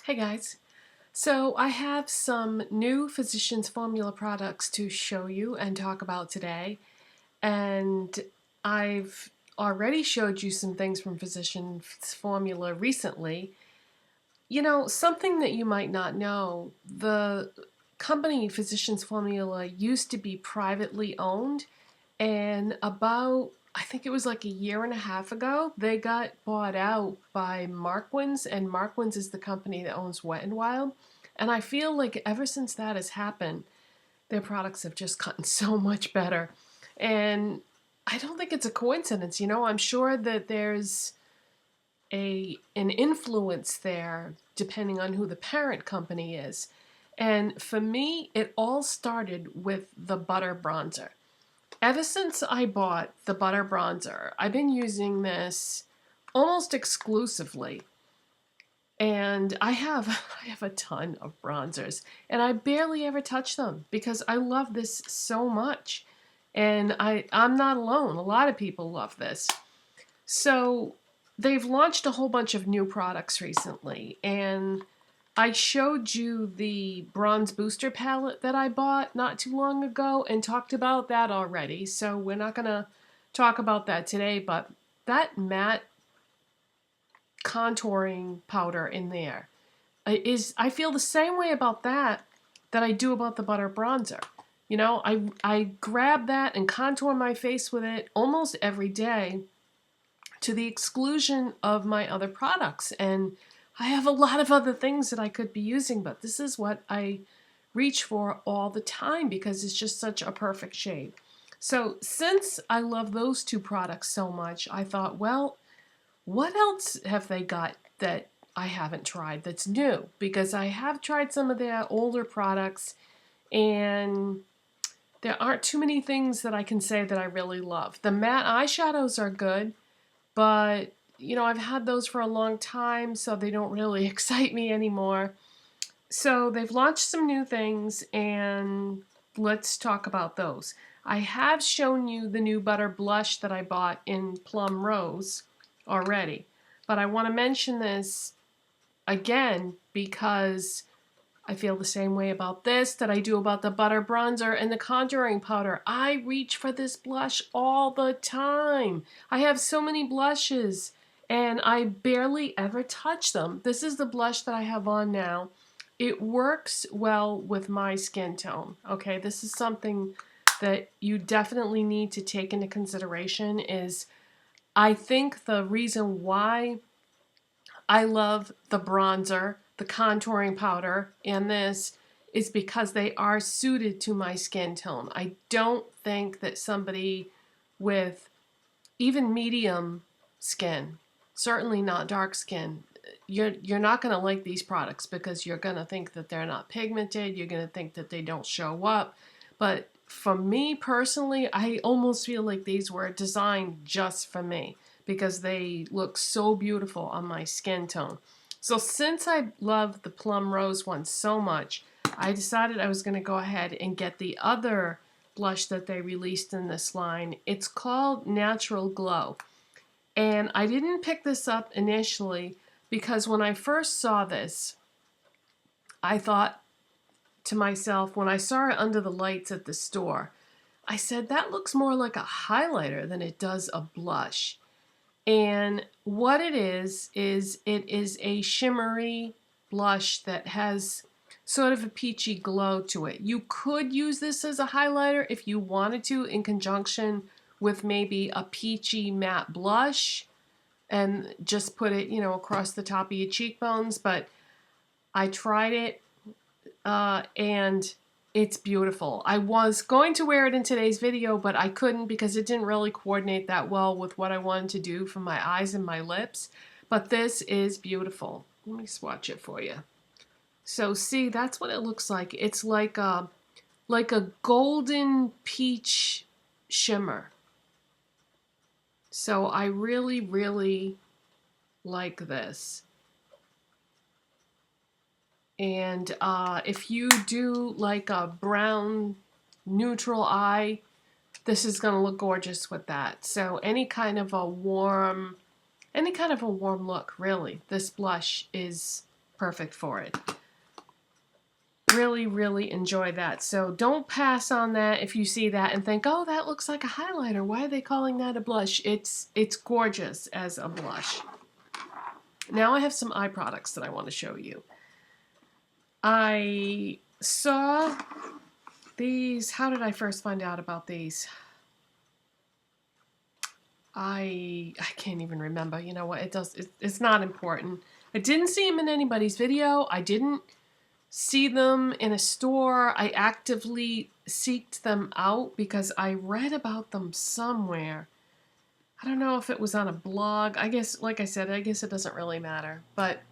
Hey guys, so I have some new Physicians Formula products to show you and talk about today, and I've already showed you some things from Physicians Formula recently. You know, something that you might not know, the company Physicians Formula used to be privately owned, and about I think it was like a year and a half ago, they got bought out by Markwins, and Markwins is the company that owns Wet n Wild. And I feel like ever since that has happened, their products have just gotten so much better. And I don't think it's a coincidence, you know. I'm sure that there's an influence there depending on who the parent company is. And for me, it all started with the butter bronzer. Ever since I bought the butter bronzer, I've been using this almost exclusively. And I have I have a ton of bronzers, and I barely ever touch them because I love this so much. And I'm not alone. A lot of people love this. So they've launched a whole bunch of new products recently, and I showed you the bronze booster palette that I bought not too long ago and talked about that already. So we're not going to talk about that today, but that matte contouring powder in there I feel the same way about that I do about the butter bronzer. You know, I grab that and contour my face with it almost every day to the exclusion of my other products. And I have a lot of other things that I could be using, but this is what I reach for all the time because it's just such a perfect shade. So since I love those two products so much, I thought, well, what else have they got that I haven't tried that's new? Because I have tried some of their older products, and there aren't too many things that I can say that I really love. The matte eyeshadows are good, but you know, I've had those for a long time, so they don't really excite me anymore. So they've launched some new things, and let's talk about those. I have shown you the new butter blush that I bought in Plum Rose already, but I want to mention this again because I feel the same way about this that I do about the butter bronzer and the contouring powder. I reach for this blush all the time. I have so many blushes and I barely ever touch them. This is the blush that I have on now. It works well with my skin tone. Okay, this is something that you definitely need to take into consideration. Is I think the reason why I love the bronzer, the contouring powder, and this is because they are suited to my skin tone. I don't think that somebody with even medium skin, certainly not dark skin, you're not going to like these products because you're going to think that they're not pigmented, you're going to think that they don't show up. But for me personally, I almost feel like these were designed just for me because they look so beautiful on my skin tone. So since I love the Plum Rose one so much, I decided I was going to go ahead and get the other blush that they released in this line. It's called Natural Glow. And I didn't pick this up initially because when I first saw this, I thought to myself, when I saw it under the lights at the store, I said, that looks more like a highlighter than it does a blush. And what it is it is a shimmery blush that has sort of a peachy glow to it. You could use this as a highlighter if you wanted to in conjunction with maybe a peachy matte blush and just put it, you know, across the top of your cheekbones. But I tried it and it's beautiful. I was going to wear it in today's video, but I couldn't because it didn't really coordinate that well with what I wanted to do for my eyes and my lips. But this is beautiful. Let me swatch it for you. So see, that's what it looks like. It's like a golden peach shimmer. So I really, really like this. And if you do like a brown neutral eye, this is going to look gorgeous with that. So any kind of a warm look, really, this blush is perfect for it. Really, really enjoy that. So don't pass on that if you see that and think, oh, that looks like a highlighter. Why are they calling that a blush? It's gorgeous as a blush. Now I have some eye products that I want to show you. I saw these. How did I first find out about these? I can't even remember. You know what? It's not important. I didn't see them in anybody's video. I didn't see them in a store. I actively seeked them out because I read about them somewhere. I don't know if it was on a blog. I guess, like I said, I guess it doesn't really matter. But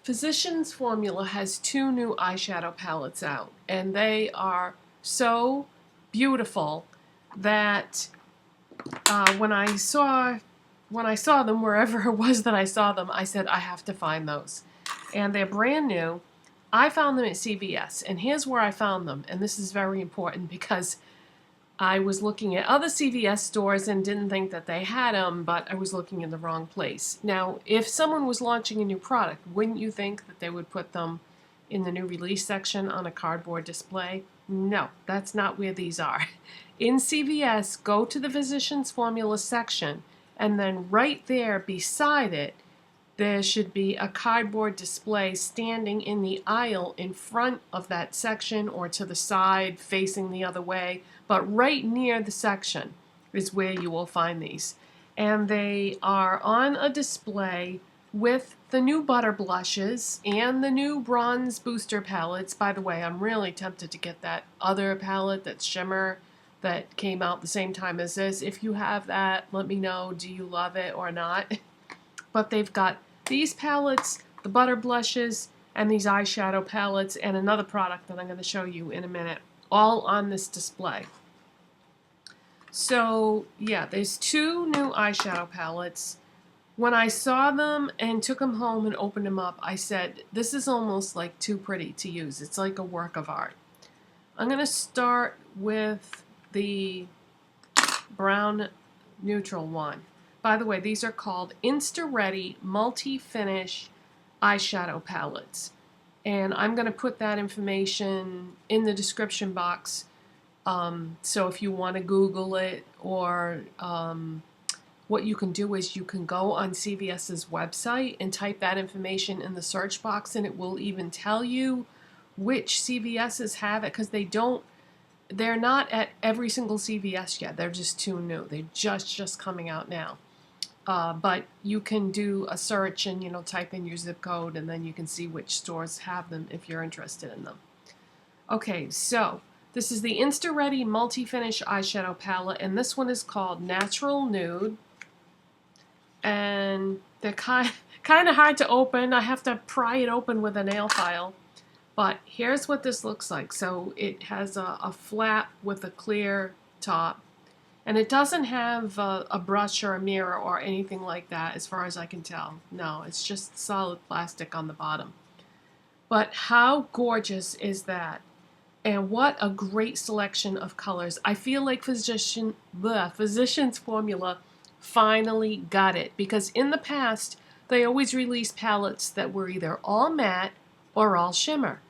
Physicians Formula has 2 new eyeshadow palettes out, and they are so beautiful that when I saw them wherever it was that I saw them, I said I have to find those. And they're brand new. I found them at CVS, and here's where I found them, and this is very important because I was looking at other CVS stores and didn't think that they had them, but I was looking in the wrong place. Now, if someone was launching a new product, wouldn't you think that they would put them in the new release section on a cardboard display? No, that's not where these are. In CVS, go to the Physicians Formula section, and then right there beside it, there should be a cardboard display standing in the aisle in front of that section or to the side facing the other way. But right near the section is where you will find these. And they are on a display with the new butter blushes and the new bronze booster palettes. By the way, I'm really tempted to get that other palette, that shimmer, that came out the same time as this. If you have that, let me know. Do you love it or not? But they've got these palettes, the butter blushes, and these eyeshadow palettes, and another product that I'm going to show you in a minute, all on this display. So, yeah, there's 2 new eyeshadow palettes. When I saw them and took them home and opened them up, I said, this is almost like too pretty to use. It's like a work of art. I'm going to start with the brown neutral one. By the way, these are called Insta Ready Multi-Finish Eyeshadow Palettes. And I'm going to put that information in the description box. So if you want to Google it, or what you can do is you can go on CVS's website and type that information in the search box, and it will even tell you which CVS's have it, because they're not at every single CVS yet. They're just 2 new. They're just coming out now. But you can do a search and, you know, type in your zip code, and then you can see which stores have them if you're interested in them. Okay, so this is the Insta Ready Multi-Finish Eyeshadow Palette, and this one is called Natural Nude. And they're kind of hard to open. I have to pry it open with a nail file. But here's what this looks like. So it has a flap with a clear top. And it doesn't have a brush or a mirror or anything like that, as far as I can tell. No, it's just solid plastic on the bottom. But how gorgeous is that? And what a great selection of colors. I feel like Physicians Formula finally got it, because in the past, they always released palettes that were either all matte or all shimmer.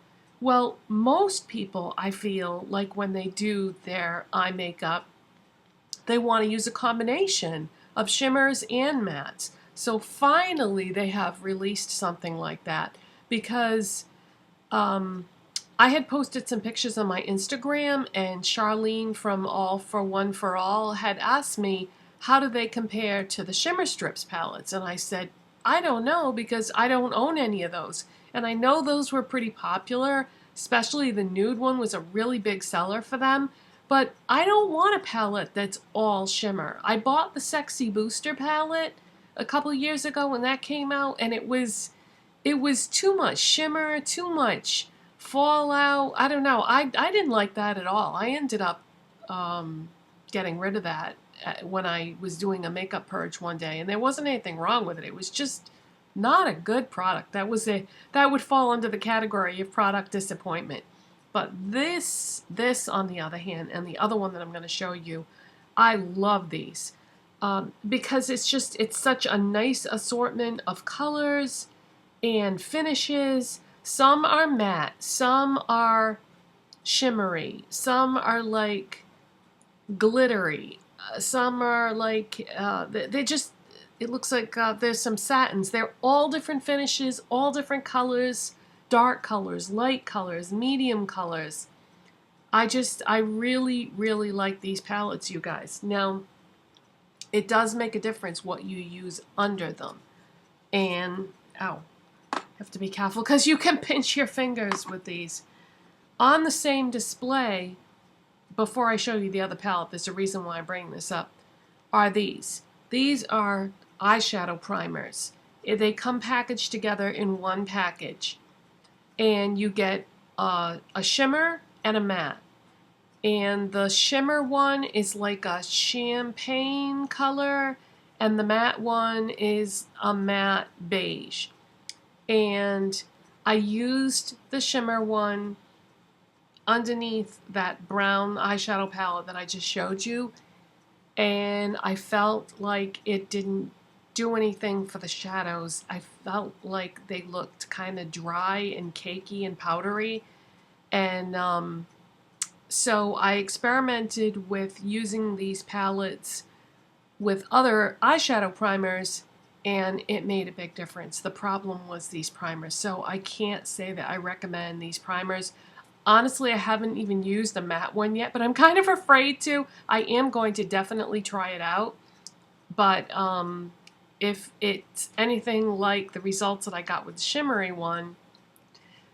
Well, most people, I feel like when they do their eye makeup, they want to use a combination of shimmers and mattes. So finally they have released something like that, because I had posted some pictures on my Instagram, and Charlene from All for One for All had asked me, how do they compare to the Shimmer Strips palettes? And I said, I don't know, because I don't own any of those. And I know those were pretty popular, especially the Nude one was a really big seller for them. But I don't want a palette that's all shimmer. I bought the Sexy Booster palette a couple years ago when that came out, and it was too much shimmer, too much fallout. I don't know. I didn't like that at all. I ended up getting rid of that when I was doing a makeup purge one day, and there wasn't anything wrong with it. It was just not a good product. That would fall under the category of product disappointment. But this on the other hand, and the other one that I'm going to show you, I love these because it's such a nice assortment of colors, and finishes. Some are matte, some are shimmery, some are like glittery, some are like, they just, it looks like there's some satins. They're all different finishes, all different colors, dark colors, light colors, medium colors. I really, really like these palettes, you guys. Now, it does make a difference what you use under them. And, ow, have to be careful because you can pinch your fingers with these. On the same display, before I show you the other palette, there's a reason why I bring this up, are these. These are eyeshadow primers. They come packaged together in one package. And you get a shimmer and a matte. And the shimmer one is like a champagne color, and the matte one is a matte beige. And I used the shimmer one underneath that brown eyeshadow palette that I just showed you, and I felt like it didn't do anything for the shadows. I felt like they looked kind of dry and cakey and powdery, and so I experimented with using these palettes with other eyeshadow primers, and it made a big difference. The problem was these primers, so I can't say that I recommend these primers. Honestly, I haven't even used the matte one yet, but I'm kind of afraid to. I am going to definitely try it out, but if it's anything like the results that I got with the shimmery one.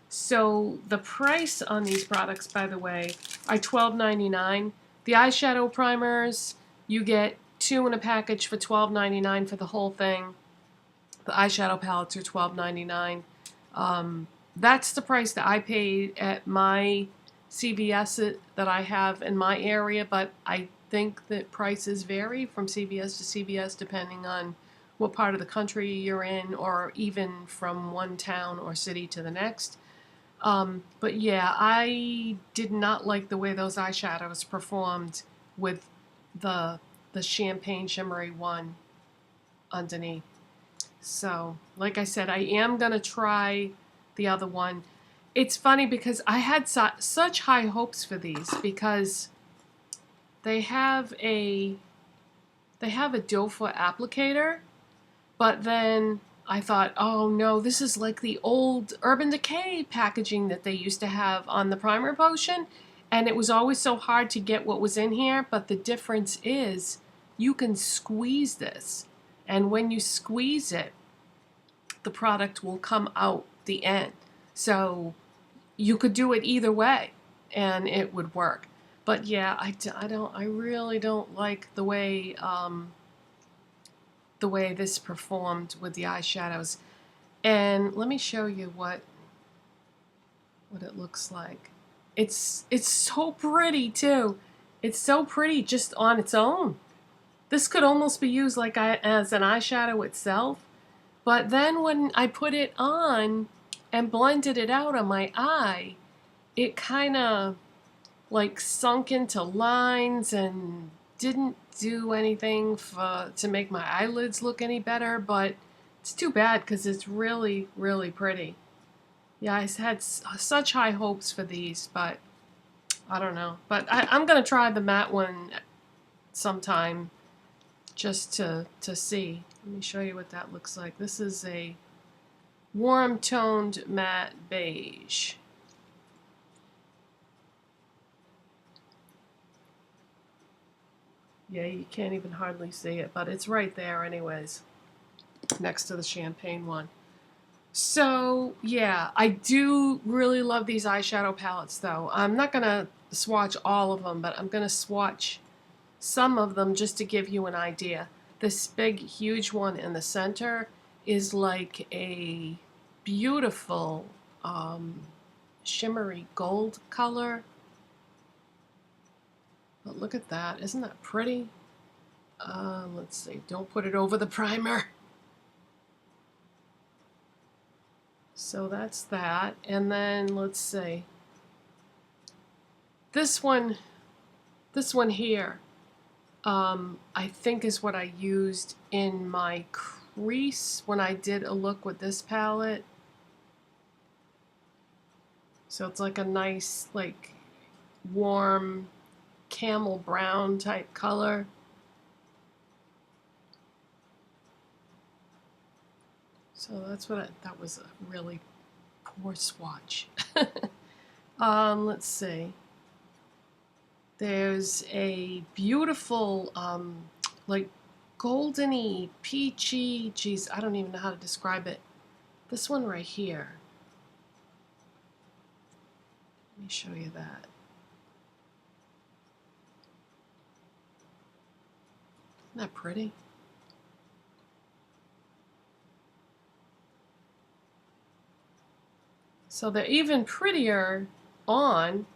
So the price on these products, by the way, are $12.99. The eyeshadow primers, you get 2 in a package for $12.99 for the whole thing. The eyeshadow palettes are $12.99. That's the price that I paid at my CVS that I have in my area, but I think that prices vary from CVS to CVS depending on what part of the country you're in, or even from one town or city to the next. But yeah, I did not like the way those eyeshadows performed with the champagne shimmery one underneath. So, like I said, I am going to try the other one. It's funny because I had such high hopes for these because they have a doe foot applicator, but then I thought, oh no, this is like the old Urban Decay packaging that they used to have on the primer potion, and it was always so hard to get what was in here, but the difference is you can squeeze this, and when you squeeze it, the product will come out the end. So you could do it either way, and it would work. But yeah, I really don't like the way this performed with the eyeshadows. And let me show you what it looks like. It's so pretty too. It's so pretty just on its own. This could almost be used like as an eyeshadow itself. But then when I put it on and blended it out on my eye, it kind of like sunk into lines and didn't do anything to make my eyelids look any better, but it's too bad because it's really, really pretty. Yeah, I had such high hopes for these, but I don't know. But I'm going to try the matte one sometime just to see. Let me show you what that looks like. This is a warm-toned matte beige. Yeah, you can't even hardly see it, but it's right there anyways, next to the champagne one. So, yeah, I do really love these eyeshadow palettes, though. I'm not going to swatch all of them, but I'm going to swatch some of them just to give you an idea. This big, huge one in the center is like a beautiful shimmery gold color. But look at that. Isn't that pretty? Let's see. Don't put it over the primer. So that's that. And then let's see. This one here, I think is what I used in my crease when I did a look with this palette. So it's like a nice, like, warm camel brown type color. So that's what that was a really poor swatch. Let's see. There's a beautiful, like goldeny, peachy, geez, I don't even know how to describe it. This one right here. Let me show you that. Isn't that pretty? So they're even prettier on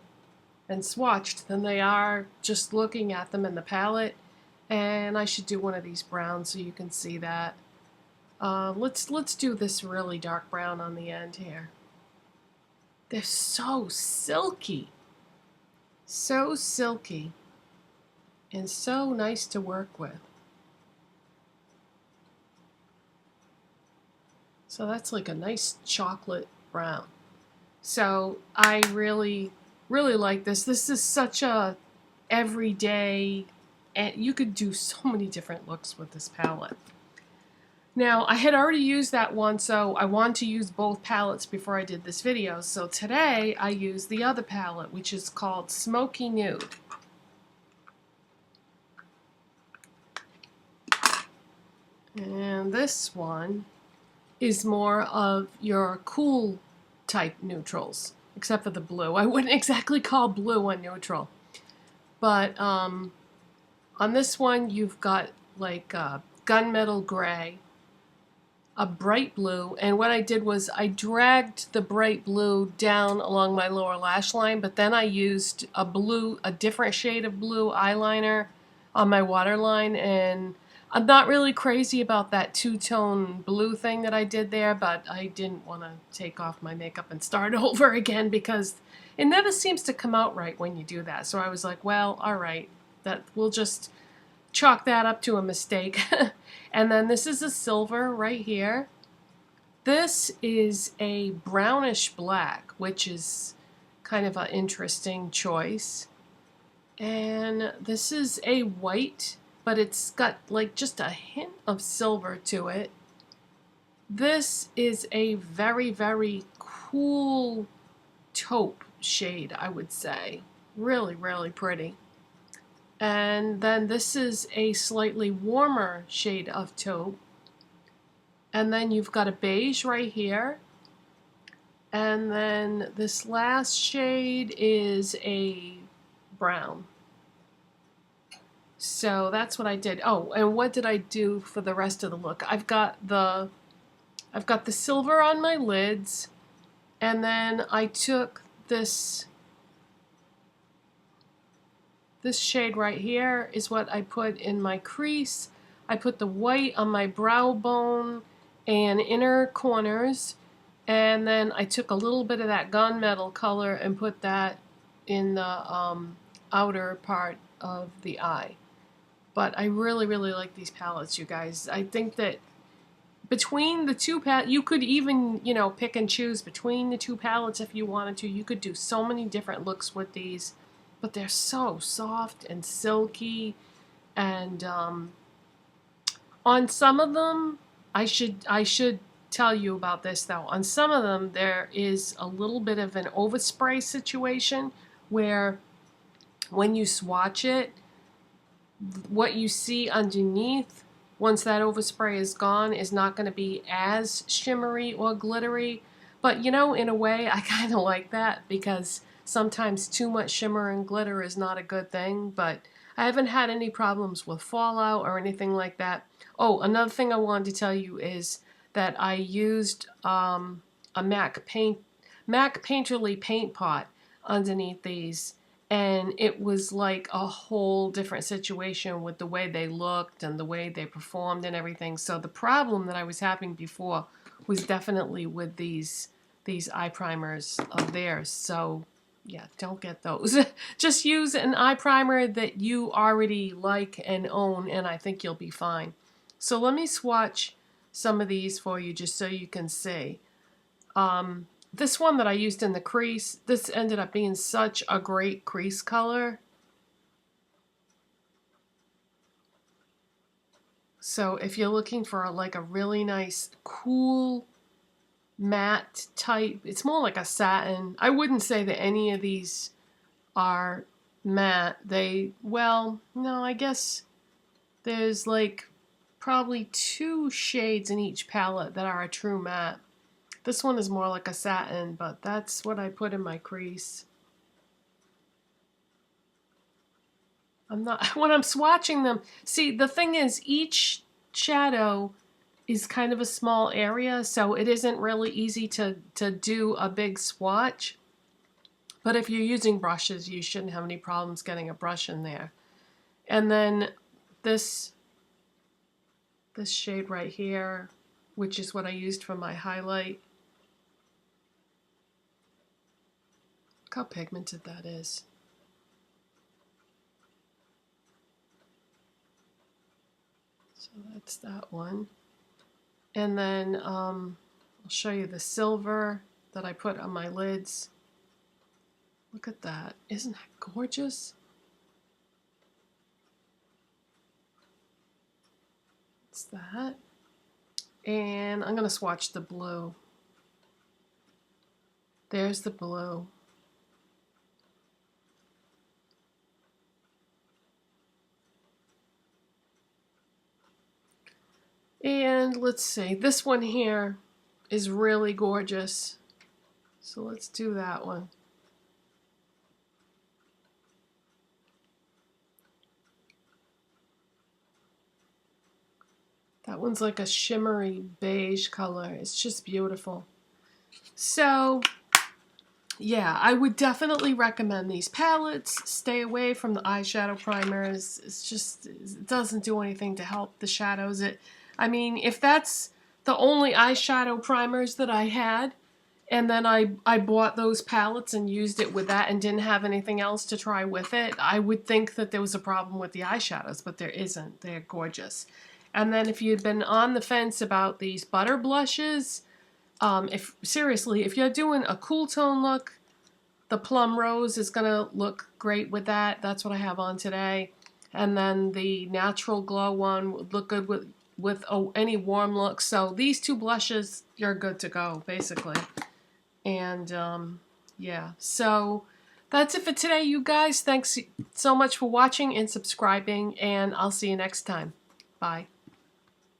and swatched than they are just looking at them in the palette. And I should do one of these browns so you can see that. Let's do this really dark brown on the end here. They're so silky. So silky. And so nice to work with. So that's like a nice chocolate brown. So I really like this. This is such a everyday, and you could do so many different looks with this palette. Now, I had already used that one, so I wanted to use both palettes before I did this video. So today I used the other palette, which is called Smoky Nude. And this one is more of your cool type neutrals, except for the blue. I wouldn't exactly call blue a neutral. But on this one, you've got like a gunmetal gray, a bright blue, and what I did was I dragged the bright blue down along my lower lash line, but then I used a different shade of blue eyeliner on my waterline, and I'm not really crazy about that two-tone blue thing that I did there, but I didn't want to take off my makeup and start over again because it never seems to come out right when you do that. So I was like, well, all right, we'll just chalk that up to a mistake. And then this is a silver right here. This is a brownish black, which is kind of an interesting choice. And this is a white, but it's got like just a hint of silver to it. This is a very cool taupe shade, I would say. Really pretty. And then this is a slightly warmer shade of taupe. And then you've got a beige right here. And then this last shade is a brown. So that's what I did. Oh, and what did I do for the rest of the look? I've got the silver on my lids, and then I took this shade right here is what I put in my crease. I put the white on my brow bone and inner corners, and then I took a little bit of that gunmetal color and put that in the outer part of the eye. But I really like these palettes, you guys. I think that between the two palettes, you could even, you know, pick and choose between the two palettes if you wanted to. You could do so many different looks with these. But they're so soft and silky, and on some of them, I should tell you about this though. On some of them, there is a little bit of an overspray situation where when you swatch it, what you see underneath, once that overspray is gone, is not going to be as shimmery or glittery. But you know, in a way, I kind of like that because sometimes too much shimmer and glitter is not a good thing, but I haven't had any problems with fallout or anything like that. Oh, another thing I wanted to tell you is that I used a MAC Painterly paint pot underneath these, and it was like a whole different situation with the way they looked and the way they performed and everything. So the problem that I was having before was definitely with these eye primers of theirs. So yeah, don't get those. Just use an eye primer that you already like and own, and I think you'll be fine. So let me swatch some of these for you just so you can see. this one that I used in the crease, this ended up being such a great crease color. So if you're looking for like a really nice, cool, matte type, it's more like a satin. I wouldn't say that any of these are matte. Well, no, I guess there's like probably 2 shades in each palette that are a true matte. This one is more like a satin, but that's what I put in my crease. When I'm swatching them, see, the thing is, each shadow is kind of a small area, so it isn't really easy to do a big swatch. But if you're using brushes, you shouldn't have any problems getting a brush in there. And then this shade right here, which is what I used for my highlight. Look how pigmented that is. So that's that one. And then I'll show you the silver that I put on my lids. Look at that. Isn't that gorgeous? That's that. And I'm going to swatch the blue. There's the blue. And let's see, this one here is really gorgeous. So let's do that one. That one's like a shimmery beige color. It's just beautiful. So yeah, I would definitely recommend these palettes. Stay away from the eyeshadow primers. It doesn't do anything to help the shadows. I mean, if that's the only eyeshadow primers that I had, and then I bought those palettes and used it with that and didn't have anything else to try with it, I would think that there was a problem with the eyeshadows, but there isn't. They're gorgeous. And then if you'd been on the fence about these butter blushes, seriously, if you're doing a cool tone look, the Plum Rose is going to look great with that. That's what I have on today. And then the Natural Glow one would look good with any warm look. So these 2 blushes, you're good to go, basically. And yeah, so that's it for today, you guys. Thanks so much for watching and subscribing, and I'll see you next time. Bye.